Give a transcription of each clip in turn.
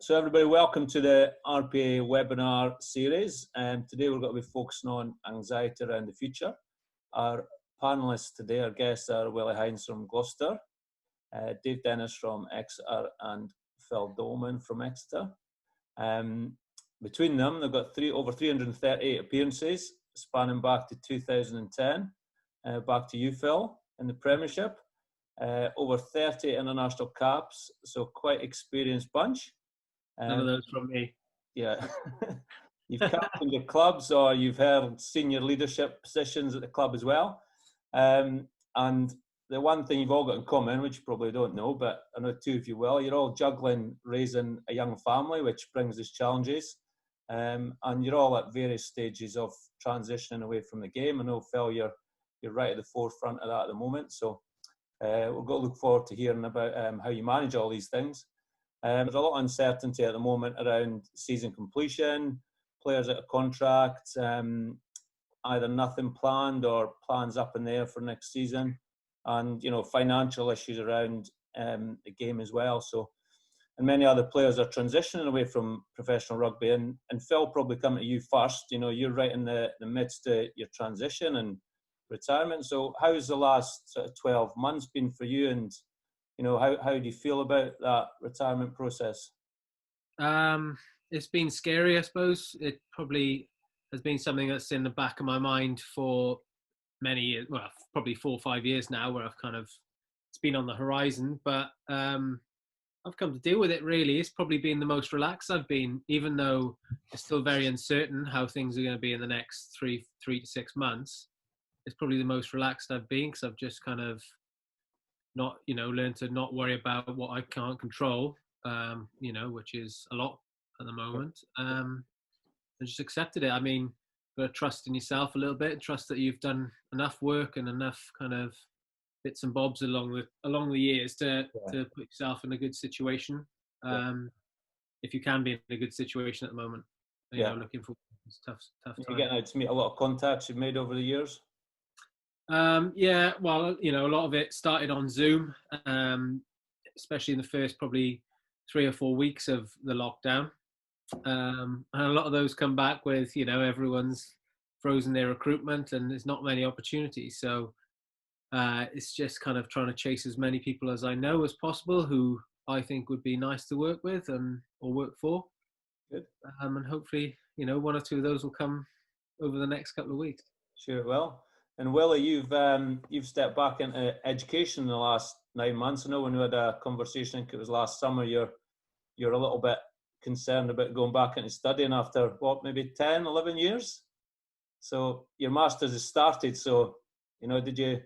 So everybody, welcome to the RPA webinar series. Today we're going to be focusing on anxiety around the future. Our panellists today, our guests are Willi Heinz from Gloucester, Dave Dennis from Exeter and Phil Dollman from Exeter. Between them, they've got over 338 appearances spanning back to 2010, back to you, Phil, in the Premiership. Over 30 international caps, so quite experienced bunch. None of those from me. Yeah. You've captained the clubs or you've held senior leadership positions at the club as well. And the one thing you've all got in common, which you probably don't know, but I know two of you will, you're all juggling raising a young family, which brings us challenges. And you're all at various stages of transitioning away from the game. I know, Phil, you're right at the forefront of that at the moment. So we've got to look forward to hearing about how you manage all these things. There's a lot of uncertainty at the moment around season completion, players out of contract, either nothing planned or plans up in the air for next season, and financial issues around the game as well. So, and many other players are transitioning away from professional rugby. And Phil, probably coming to you first. You're right in the midst of your transition and retirement. So, how's the last sort of 12 months been for you? And how do you feel about that retirement process? It's been scary, I suppose. It probably has been something that's in the back of my mind for many years, well, probably 4 or 5 years now, where it's been on the horizon, but I've come to deal with it, really. It's probably been the most relaxed I've been, even though it's still very uncertain how things are going to be in the next three to 6 months. It's probably the most relaxed I've been, because I've just kind of not, learn to not worry about what I can't control, which is a lot at the moment. I just accepted it. I mean, got to trust in yourself a little bit, trust that you've done enough work and enough kind of bits and bobs along the years to put yourself in a good situation. If you can be in a good situation at the moment, looking for it's tough time. You're getting out to meet a lot of contacts you've made over the years. Well, a lot of it started on Zoom, especially in the first probably 3 or 4 weeks of the lockdown. And a lot of those come back with, everyone's frozen their recruitment and there's not many opportunities. So it's just kind of trying to chase as many people as I know as possible who I think would be nice to work with or work for. Good. And hopefully, 1 or 2 of those will come over the next couple of weeks. Sure it will. And Willi, you've stepped back into education in the last 9 months. I know when we had a conversation, I think it was last summer, you're a little bit concerned about going back into studying after maybe 10, 11 years. So your master's has started. So, do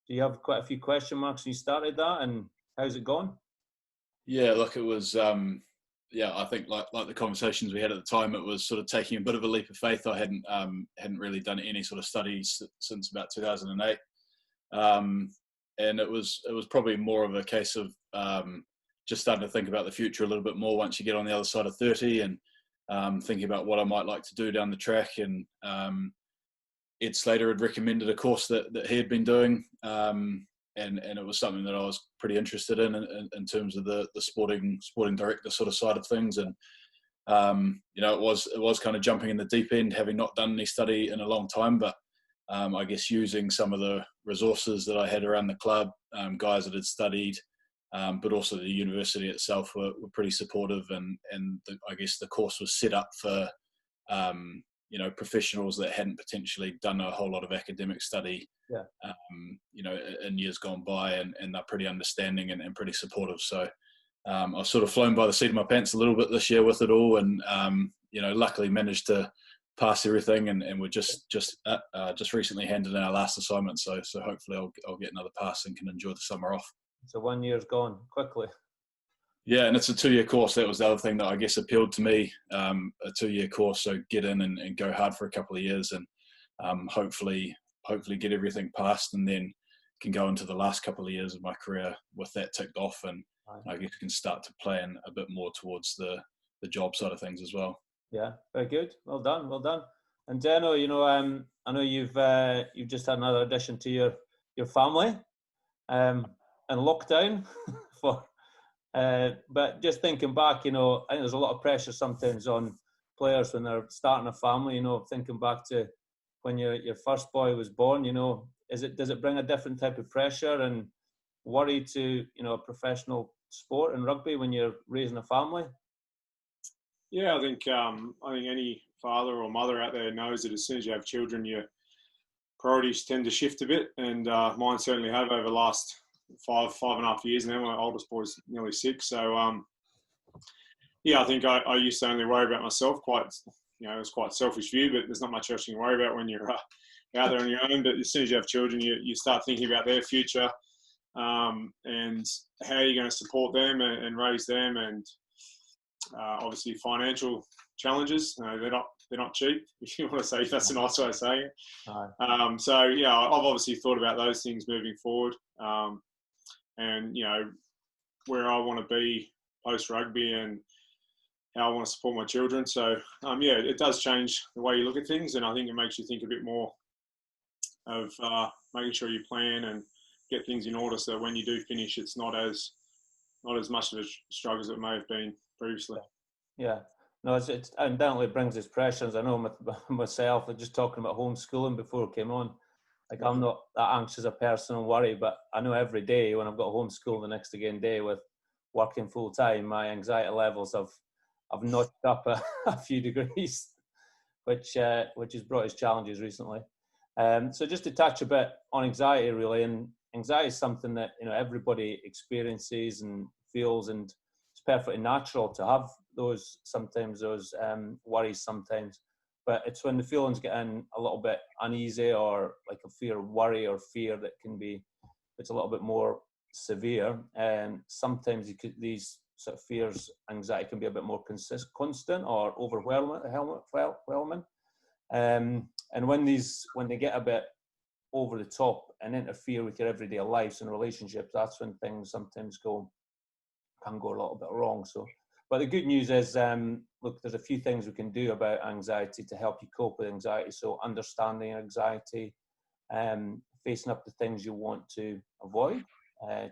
you have quite a few question marks when you started that, and how's it gone? Yeah, look, it was, I think like the conversations we had at the time, it was sort of taking a bit of a leap of faith. I hadn't really done any sort of studies since about 2008. And it was probably more of a case of just starting to think about the future a little bit more once you get on the other side of 30, and thinking about what I might like to do down the track. And Ed Slater had recommended a course that he had been doing, and it was something that I was pretty interested in terms of the sporting director sort of side of things. And it was kind of jumping in the deep end, having not done any study in a long time, but I guess using some of the resources that I had around the club, guys that had studied, but also the university itself were pretty supportive, and I guess the course was set up for professionals that hadn't potentially done a whole lot of academic study, in years gone by, and they're pretty understanding and pretty supportive. So I've sort of flown by the seat of my pants a little bit this year with it all, and luckily managed to pass everything, and we're just recently handed in our last assignment. So hopefully I'll get another pass and can enjoy the summer off. So 1 year's gone quickly. Yeah, and it's a 2-year course. That was the other thing that I guess appealed to me, a 2-year course. So get in and go hard for a couple of years, and hopefully get everything passed, and then can go into the last couple of years of my career with that ticked off, and I guess can start to plan a bit more towards the job side of things as well. Yeah, very good. Well done. And Deno, I know you've just had another addition to your family, and lockdown for But just thinking back, you know, I think there's a lot of pressure sometimes on players when they're starting a family. You know, thinking back to when your first boy was born, you know, does it bring a different type of pressure and worry to, you know, a professional sport in rugby when you're raising a family? Yeah, I think any father or mother out there knows that as soon as you have children, your priorities tend to shift a bit, and mine certainly have over the last 5.5 years now. My oldest boy's nearly 6, so yeah, I think I used to only worry about myself. Quite, you know, it was quite a selfish view, but there's not much else you can worry about when you're out there on your own. But as soon as you have children, you start thinking about their future, and how you're going to support them and raise them, and obviously financial challenges. They're not cheap, if you want to say, that's a nice way of saying it. So yeah, I've obviously thought about those things moving forward, and you know, where I want to be post rugby and how I want to support my children. So yeah, it does change the way you look at things, and I think it makes you think a bit more of making sure you plan and get things in order, so when you do finish, it's not as much of a struggle as it may have been previously. Yeah, no, it undoubtedly brings its pressures. I know myself, just talking about homeschooling before I came on, like I'm not that anxious a person and worry, but I know every day when I've got homeschool the next again day with working full time, my anxiety levels have notched up a few degrees, which has brought its challenges recently. So just to touch a bit on anxiety, really, and anxiety is something that, you know, everybody experiences and feels, and it's perfectly natural to have those worries sometimes. But it's when the feelings get in a little bit uneasy, or like a worry or fear that can be, it's a little bit more severe. And sometimes these sort of fears, anxiety can be a bit more constant or overwhelming. And when they get a bit over the top and interfere with your everyday lives and relationships, that's when things sometimes can go a little bit wrong. So, but the good news is, look, there's a few things we can do about anxiety to help you cope with anxiety. So understanding anxiety, facing up to things you want to avoid,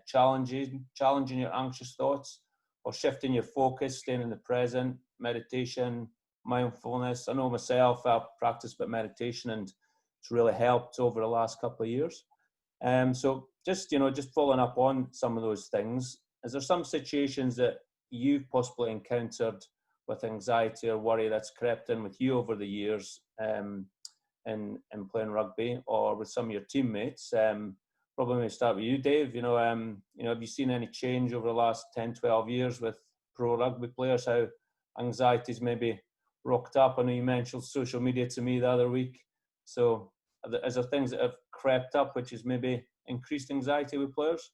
challenging your anxious thoughts, or shifting your focus, staying in the present, meditation, mindfulness. I know myself, I've practiced a bit of meditation, and it's really helped over the last couple of years. So just following up on some of those things, is there some situations that you've possibly encountered with anxiety or worry that's crept in with you over the years in playing rugby, or with some of your teammates? Probably maybe start with you, Dave. Have you seen any change over the last 10, 12 years with pro rugby players, how anxiety's maybe rocked up? I know you mentioned social media to me the other week. So is there things that have crept up which has maybe increased anxiety with players?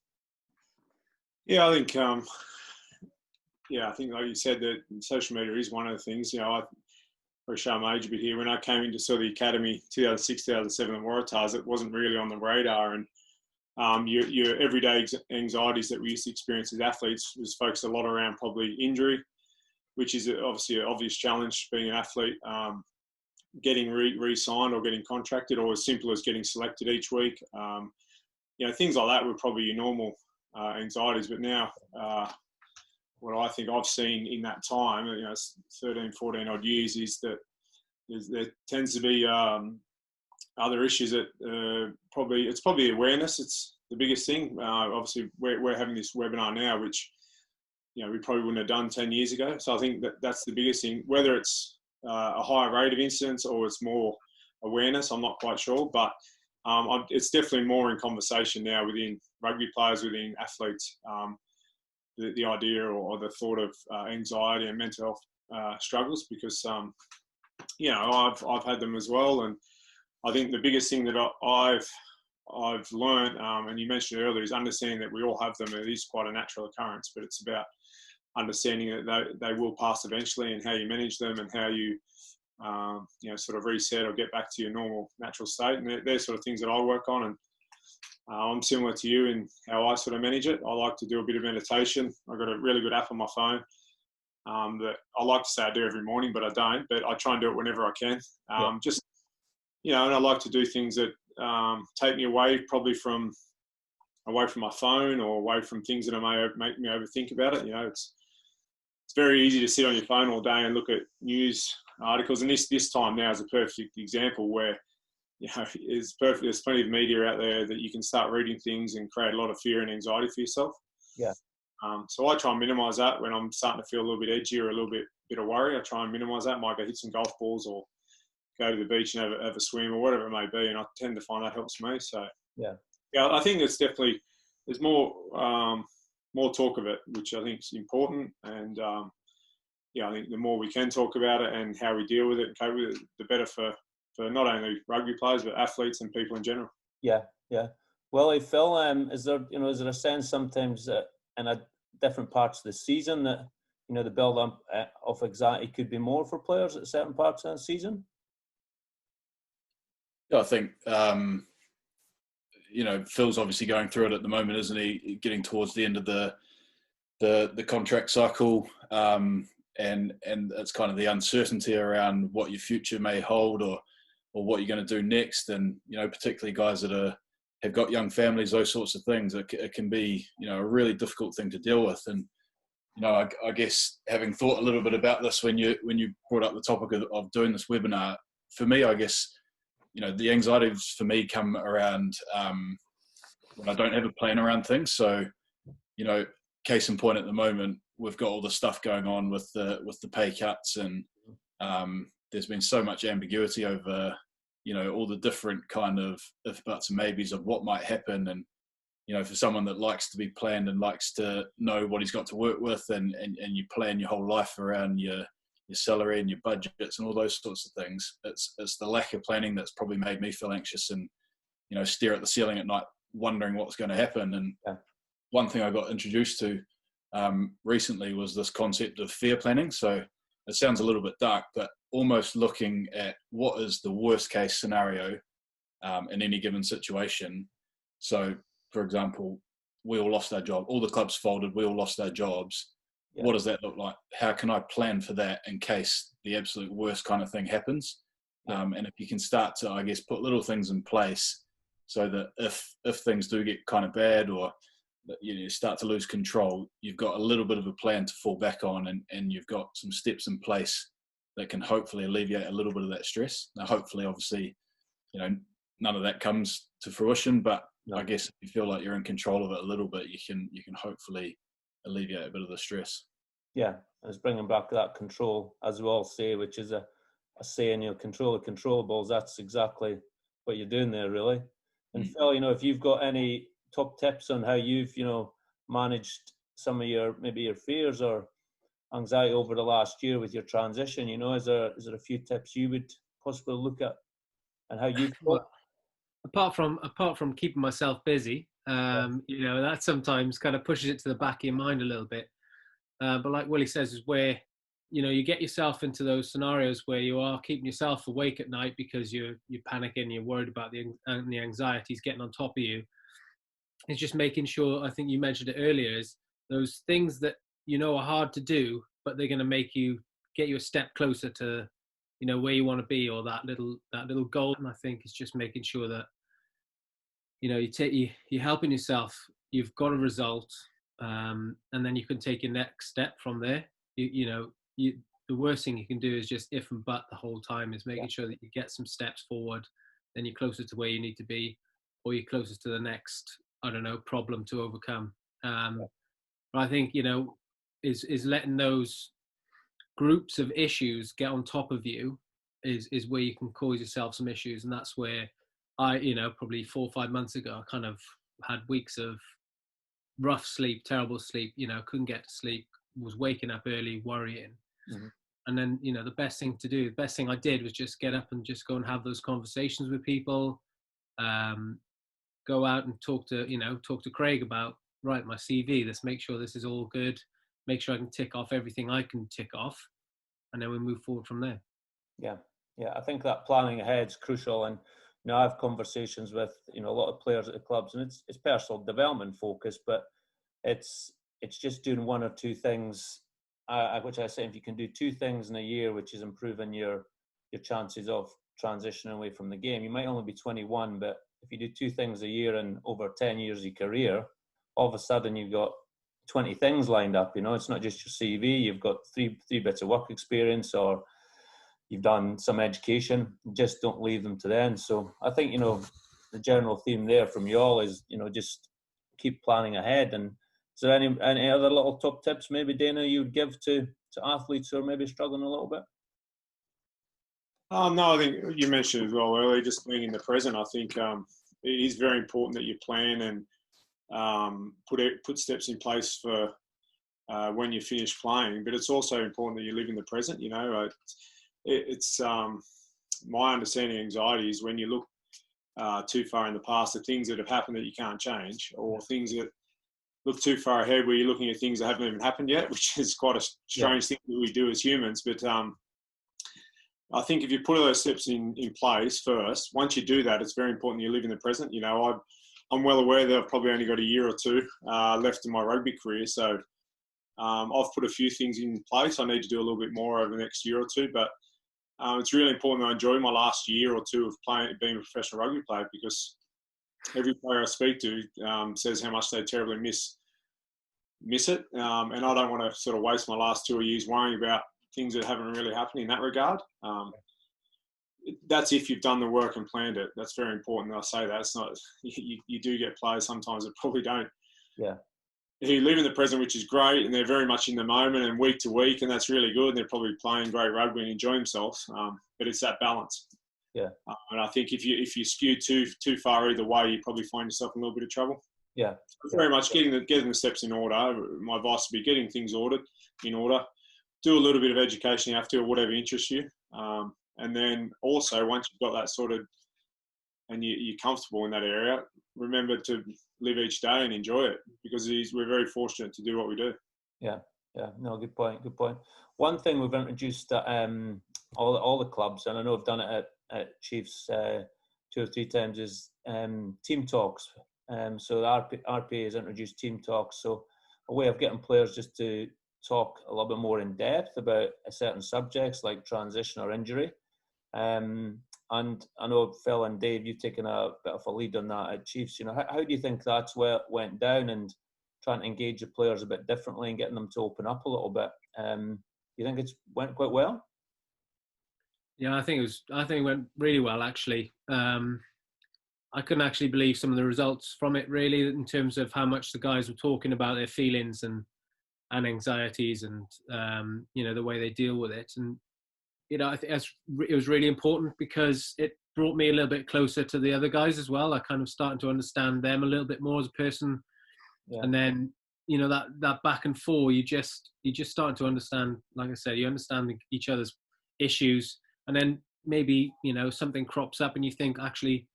Yeah, I think like you said, that social media is one of the things. You know, I'll show my age a bit here. When I came into sort of the academy 2006, 2007 at Waratahs, it wasn't really on the radar, and your everyday anxieties that we used to experience as athletes was focused a lot around probably injury, which is obviously an obvious challenge being an athlete, getting re-signed or getting contracted, or as simple as getting selected each week. Things like that were probably your normal anxieties. But now, what I think I've seen in that time, 13, 14 odd years, is that there tends to be other issues that it's probably awareness. It's the biggest thing. Obviously, we're having this webinar now, which we probably wouldn't have done 10 years ago. So I think that's the biggest thing. Whether it's a higher rate of incidents or it's more awareness, I'm not quite sure. But it's definitely more in conversation now within rugby players, within athletes. The idea or the thought of anxiety and mental health struggles, because I've had them as well. And I think the biggest thing that I've learned, and you mentioned earlier, is understanding that we all have them. It is quite a natural occurrence, but it's about understanding that they will pass eventually, and how you manage them, and how you sort of reset or get back to your normal natural state. And they're sort of things that I work on, and I'm similar to you in how I sort of manage it. I like to do a bit of meditation. I've got a really good app on my phone that I like to say I do every morning, but I don't. But I try and do it whenever I can. And I like to do things that take me away probably from away from my phone or away from things that may make me overthink about it. You know, it's very easy to sit on your phone all day and look at news articles. And this time now is a perfect example where, you know, there's plenty of media out there that you can start reading things and create a lot of fear and anxiety for yourself. Yeah. So I try and minimise that when I'm starting to feel a little bit edgy or a little bit of worry. I try and minimise that. Might go hit some golf balls or go to the beach and have a swim or whatever it may be. And I tend to find that helps me. So yeah, I think it's definitely, there's more talk of it, which I think is important. And I think the more we can talk about it and how we deal with it and cope with it, the better for not only rugby players but athletes and people in general. Yeah. Well, Phil, is there a sense sometimes that in different parts of the season that, you know, the build up of anxiety could be more for players at certain parts of the season? Yeah, I think you know, Phil's obviously going through it at the moment, isn't he? Getting towards the end of the contract cycle, and it's kind of the uncertainty around what your future may hold or what you're going to do next. And, you know, particularly guys that have got young families, those sorts of things, it can be, you know, a really difficult thing to deal with. And, you know, I guess having thought a little bit about this when you brought up the topic of doing this webinar, for me, I guess, you know, the anxieties for me come around when I don't have a plan around things. So, you know, case in point at the moment, we've got all the stuff going on with the pay cuts, and there's been so much ambiguity over, you know, all the different kind of if, buts and maybes of what might happen. And, you know, for someone that likes to be planned and likes to know what he's got to work with, and you plan your whole life around your salary and your budgets and all those sorts of things, it's the lack of planning that's probably made me feel anxious and, you know, stare at the ceiling at night wondering what's going to happen. And one thing I got introduced to recently was this concept of fear planning. So it sounds a little bit dark, but almost looking at what is the worst case scenario in any given situation. So, for example, we all lost our job, all the clubs folded, we all lost our jobs. Yeah. What does that look like? How can I plan for that in case the absolute worst kind of thing happens? Yeah. And if you can start to, I guess, put little things in place so that if things do get kind of bad or you start to lose control, you've got a little bit of a plan to fall back on, and you've got some steps in place that can hopefully alleviate a little bit of that stress. Now, hopefully, obviously, you know, none of that comes to fruition, but I guess if you feel like you're in control of it a little bit, you can hopefully alleviate a bit of the stress. Yeah, it's bringing back that control, as we all say, which is a saying, you know, control the controllables. That's exactly what you're doing there, really. And Phil, you know, if you've got any top tips on how you've, you know, managed some of your fears or anxiety over the last year with your transition, you know, is there a few tips you would possibly look at and how you feel? Apart from keeping myself busy, you know, that sometimes kind of pushes it to the back of your mind a little bit. But like Willi says, is where, you know, you get yourself into those scenarios where you are keeping yourself awake at night because you're panicking, you're worried about the anxieties getting on top of you. It's just making sure, I think you mentioned it earlier, is those things that, you know, are hard to do, but they're going to get you a step closer to, you know, where you want to be, or that little goal. And I think it's just making sure that, you know, you're helping yourself, you've got a result, and then you can take your next step from there. The worst thing you can do is just if and but the whole time, is making sure that you get some steps forward, then you're closer to where you need to be, or you're closest to the next, I don't know, problem to overcome. But I think, you know, is letting those groups of issues get on top of you is where you can cause yourself some issues. And that's where I, you know, probably 4 or 5 months ago, I kind of had weeks of rough sleep, terrible sleep, you know, couldn't get to sleep, was waking up early, worrying. And then, you know, the best thing I did was just get up and just go and have those conversations with people, go out and talk to Craig about, right, my CV, let's make sure this is all good, make sure I can tick off everything I can tick off, and then we move forward from there. Yeah, I think that planning ahead is crucial. And, you know, I have conversations with, you know, a lot of players at the clubs, and it's personal development focused, but it's just doing one or two things, which I say, if you can do 2 things in a year, which is improving your chances of transitioning away from the game. You might only be 21, but if you do 2 things a year and over 10 years of your career, all of a sudden you've got 20 things lined up. You know, it's not just your CV. You've got three bits of work experience, or you've done some education. Just don't leave them to the end. So I think, you know, the general theme there from you all is, you know, just keep planning ahead. And is there any other little top tips maybe, Dana, you would give to athletes who are maybe struggling a little bit? No, I think you mentioned as well earlier, just being in the present. I think it is very important that you plan and put steps in place for when you finish playing. But it's also important that you live in the present. You know, it's my understanding of anxiety is when you look too far in the past, the things that have happened that you can't change, or things that look too far ahead where you're looking at things that haven't even happened yet, which is quite a strange thing that we do as humans. But I think if you put all those steps in place first, once you do that, it's very important you live in the present. You know, I'm well aware that I've probably only got a year or two left in my rugby career. So I've put a few things in place. I need to do a little bit more over the next year or two. But it's really important that I enjoy my last year or two of being a professional rugby player, because every player I speak to says how much they terribly miss it. And I don't want to sort of waste my last 2 years worrying about things that haven't really happened in that regard. That's if you've done the work and planned it. That's very important. I say that. It's not, you do get players sometimes that probably don't. Yeah. Who live in the present, which is great, and they're very much in the moment and week to week, and that's really good. And they're probably playing great rugby and enjoying themselves. But it's that balance. Yeah. And I think if you skew too far either way, you probably find yourself in a little bit of trouble. Yeah. Very much getting the steps in order. My advice would be getting things in order. Do a little bit of education you have to, or whatever interests you. And then also, once you've got that sorted and you're comfortable in that area, remember to live each day and enjoy it, because we're very fortunate to do what we do. Yeah. No, good point. One thing we've introduced at all the clubs, and I know I've done it at Chiefs 2 or 3 times, is team talks. So the RPA has introduced team talks. So a way of getting players just to talk a little bit more in depth about certain subjects like transition or injury. And I know Phil and Dave, you've taken a bit of a lead on that at Chiefs. You know, how do you think that's where it went down, and trying to engage the players a bit differently and getting them to open up a little bit? You think it's went quite well? Yeah, I think it went really well, actually. I couldn't actually believe some of the results from it, really, in terms of how much the guys were talking about their feelings and anxieties and you know, the way they deal with it. And you know, I think it was really important, because it brought me a little bit closer to the other guys as well. I kind of started to understand them a little bit more as a person. Yeah. And then, you know, that back and forth, you just start to understand, like I said, you understand each other's issues. And then maybe, you know, something crops up and you think, actually,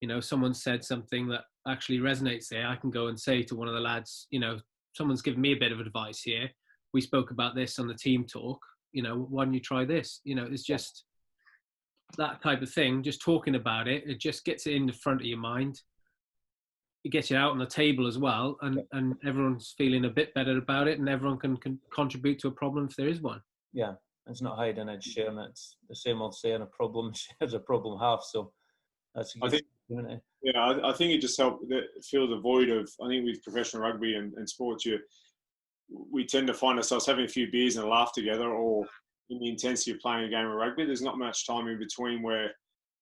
you know, someone said something that actually resonates there. I can go and say to one of the lads, you know, someone's given me a bit of advice here. We spoke about this on the team talk. You know, why don't you try this? You know, it's just that type of thing. Just talking about it, it just gets it in the front of your mind. It gets you out on the table as well, and everyone's feeling a bit better about it, and everyone can contribute to a problem if there is one. Yeah, it's not hiding, it's sharing. It's the same old saying, a problem shares a problem half. So that's a good community. Yeah, I think it just helped fill the void of, I think with professional rugby and sports, we tend to find ourselves having a few beers and a laugh together, or in the intensity of playing a game of rugby. There's not much time in between where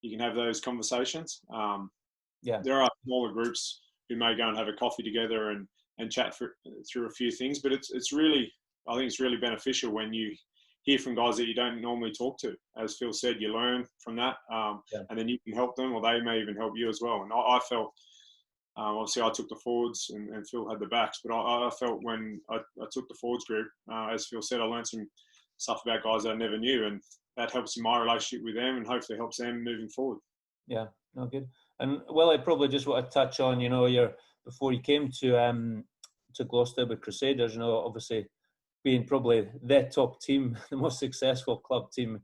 you can have those conversations. There are smaller groups who may go and have a coffee together and chat through a few things, but it's really, I think it's really beneficial when you hear from guys that you don't normally talk to. As Phil said, you learn from that, and then you can help them, or they may even help you as well. And I felt, obviously I took the forwards and Phil had the backs, but I felt when I took the forwards group, as Phil said, I learned some stuff about guys that I never knew, and that helps in my relationship with them and hopefully helps them moving forward. Yeah, no, good. And well, I probably just want to touch on, you know, before you came to Gloucester with Crusaders, you know, obviously being probably the top team, the most successful club team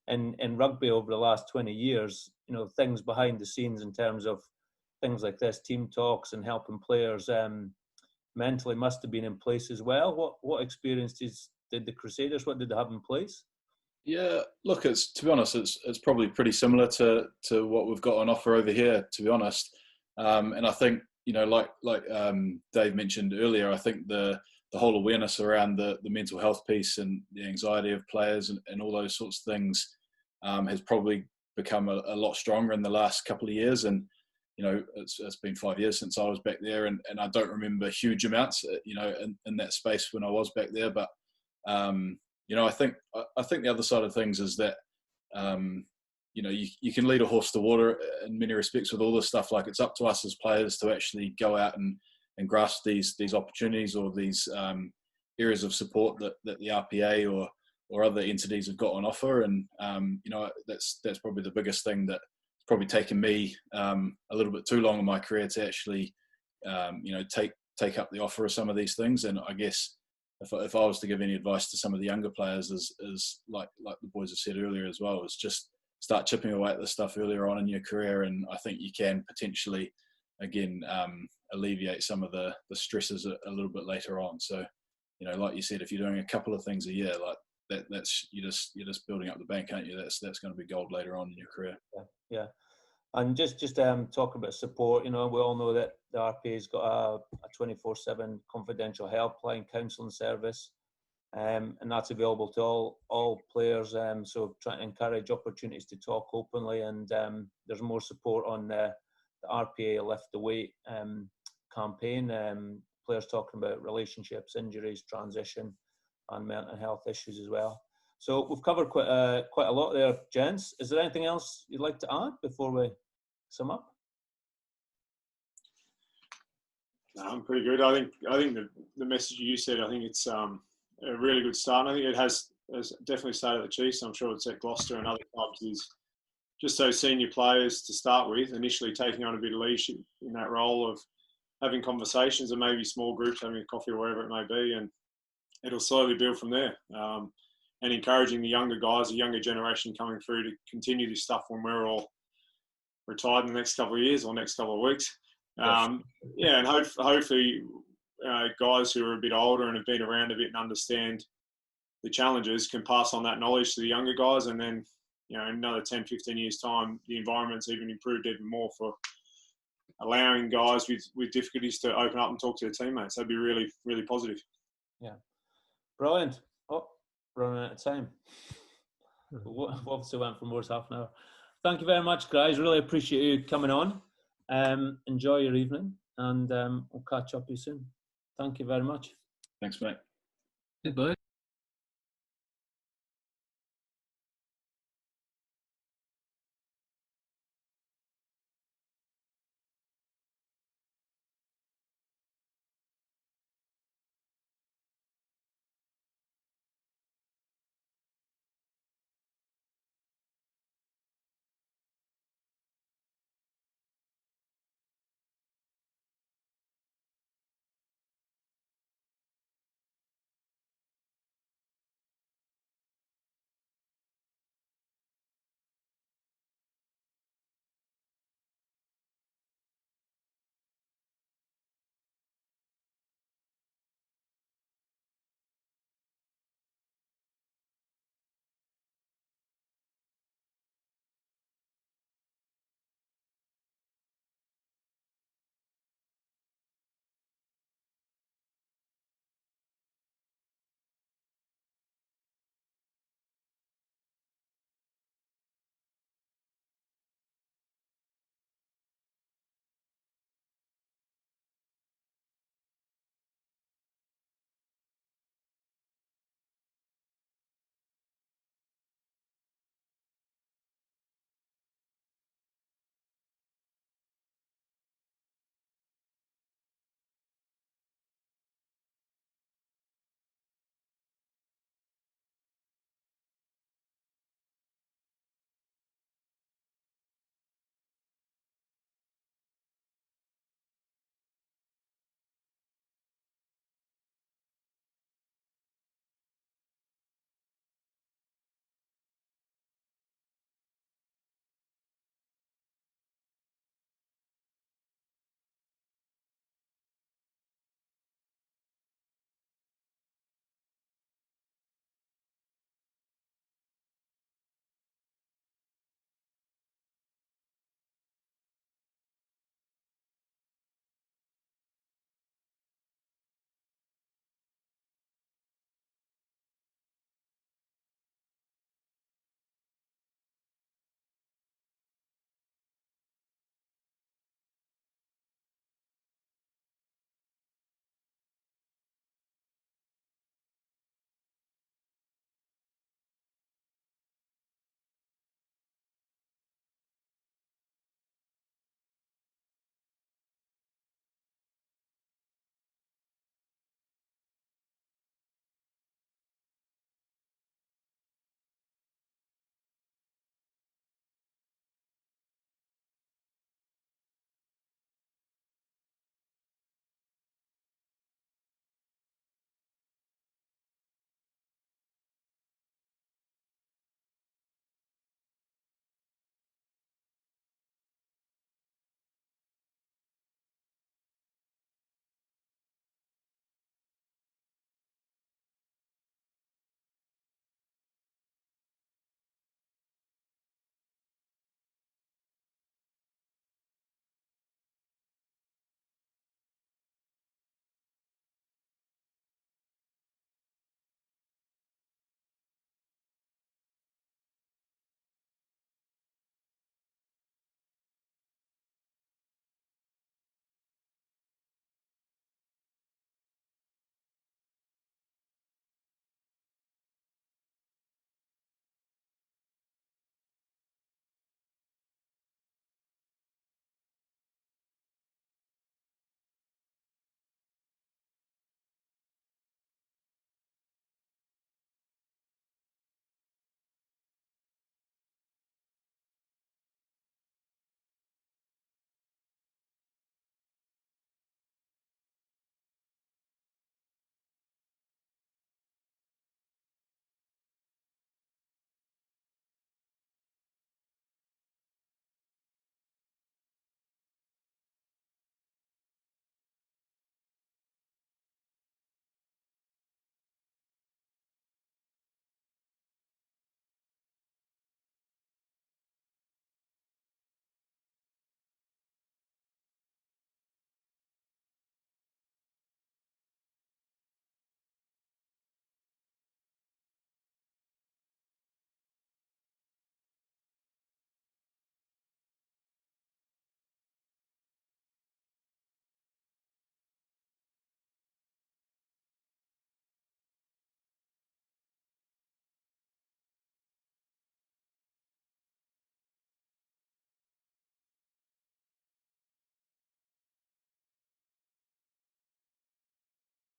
in rugby over the last 20 years, you know, things behind the scenes in terms of things like this, team talks and helping players mentally must have been in place as well. What experience did the Crusaders, what did they have in place? Yeah, look, to be honest, it's probably pretty similar to what we've got on offer over here, to be honest. And I think, like Dave mentioned earlier, I think the whole awareness around the mental health piece and the anxiety of players and all those sorts of things has probably become a lot stronger in the last couple of years. And it's been 5 years since I was back there, and I don't remember huge amounts, in that space when I was back there. But I think the other side of things is that you can lead a horse to water in many respects with all this stuff. Like, it's up to us as players to actually go out and grasp these opportunities or these areas of support that the RPA or other entities have got on offer. And that's probably the biggest thing that's probably taken me a little bit too long in my career to actually take up the offer of some of these things. And I guess if I was to give any advice to some of the younger players, is like the boys have said earlier as well, is just start chipping away at this stuff earlier on in your career. And I think you can potentially, again, alleviate some of the stresses a little bit later on. So, like you said, if you're doing a couple of things a year, like that's you're just building up the bank, aren't you? That's going to be gold later on in your career. Yeah. And just talking about support, we all know that the RPA's got a 24/7 confidential helpline counselling service, and that's available to all players. So trying to encourage opportunities to talk openly, and there's more support on the RPA Lift the Weight campaign. Players talking about relationships, injuries, transition, and mental health issues as well. So we've covered quite a lot there, gents. Is there anything else you'd like to add before we sum up? No, I'm pretty good. I think the message you said, I think it's a really good start. I think it has definitely started at the Chiefs. I'm sure it's at Gloucester and other clubs. Is just those senior players to start with, initially taking on a bit of leadership in that role of having conversations, and maybe small groups having a coffee or wherever it may be, and it'll slowly build from there. And encouraging the younger guys, the younger generation coming through, to continue this stuff when we're all retired in the next couple of years or next couple of weeks. And hopefully guys who are a bit older and have been around a bit and understand the challenges can pass on that knowledge to the younger guys. And then, in another 10, 15 years' time, the environment's even improved even more for allowing guys with difficulties to open up and talk to their teammates. That'd be really, really positive. Yeah. Brilliant. Oh, running out of time. We obviously went for more than half an hour. Thank you very much, guys. Really appreciate you coming on. Enjoy your evening, and we'll catch up with you soon. Thank you very much. Thanks, mate. Goodbye.